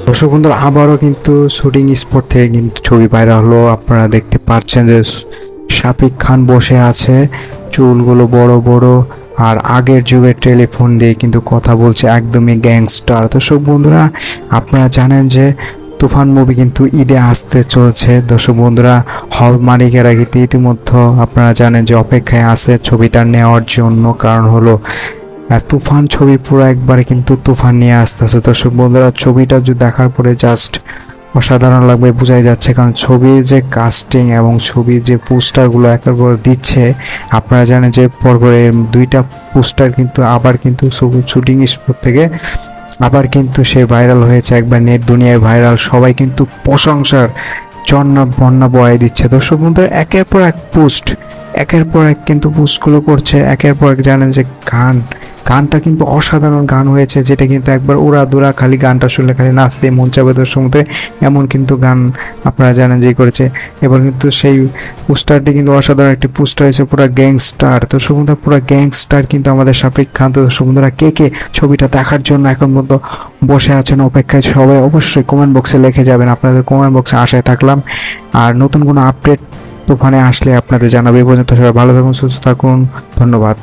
দর্শক বন্ধুরা আবারও কিন্তু শুটিং স্পট থেকে কিন্তু ছবি ভাইরাল হলো। আপনারা দেখতে পাচ্ছেন যে শাকিব খান বসে আছে, চুলগুলো বড় বড়, আর আগের যুগের টেলিফোন দিয়ে কিন্তু কথা বলছে, একদমই গ্যাংস্টার। দর্শক বন্ধুরা আপনারা জানেন যে তুফান মুভি কিন্তু ঈদে আসতে চলছে। দর্শক বন্ধুরা হল মালিকেরা কিন্তু ইতিমধ্যে আপনারা জানেন যে অপেক্ষায় আছে ছবিটা নেওয়ার জন্য, কারণ হলো তুফান ছবি পুরো একবারে কিন্তু তুফান নিয়ে আসতেছে। দর্শক বন্ধুরা ছবিটা যদি দেখার পরে জাস্ট অসাধারণ লাগবে, বোঝাই যাচ্ছে, কারণ ছবির যে কাস্টিং এবং ছবির যে পোস্টারগুলো একের পর দিচ্ছে। আপনারা জানেন যে পরপরে দুইটা পোস্টার কিন্তু আবার কিন্তু শুটিং স্পট থেকে আবার কিন্তু সে ভাইরাল হয়েছে, একবার নেট দুনিয়ায় ভাইরাল, সবাই কিন্তু প্রশংসার বন্যা বয়ে দিচ্ছে। দর্শক বন্ধুরা একের পর এক পোস্ট, একের পর এক কিন্তু পোস্টগুলো করছে, একের পর এক। জানেন যে গানটা কিন্তু অসাধারণ গান হয়েছে, যেটা কিন্তু একবার উড়া দুরা, খালি গানটা শুনলে খালি নাচতে মন চাবে। দর্শক মধ্যে এমন কিন্তু গান আপনারা জানেন যে করেছে। এবার কিন্তু সেই পোস্টারটি কিন্তু অসাধারণ একটি পোস্টার হয়েছে, পুরো গ্যাংস্টার। দর্শক বন্ধুরা পুরো গ্যাংস্টার কিন্তু আমাদের শাকিব খান। তো দর্শক বন্ধুরা কে কে ছবিটা দেখার জন্য এখন পর্যন্ত বসে আছেন অপেক্ষায়, সবাই অবশ্যই কমেন্ট বক্সে লিখে যাবেন। আপনাদের কমেন্ট বক্সে আশায় থাকলাম। আর নতুন কোনো আপডেট তুফানে আসলে আপনাদের জানাবো। এই পর্যন্ত সবাই ভালো থাকুন, সুস্থ থাকুন, ধন্যবাদ।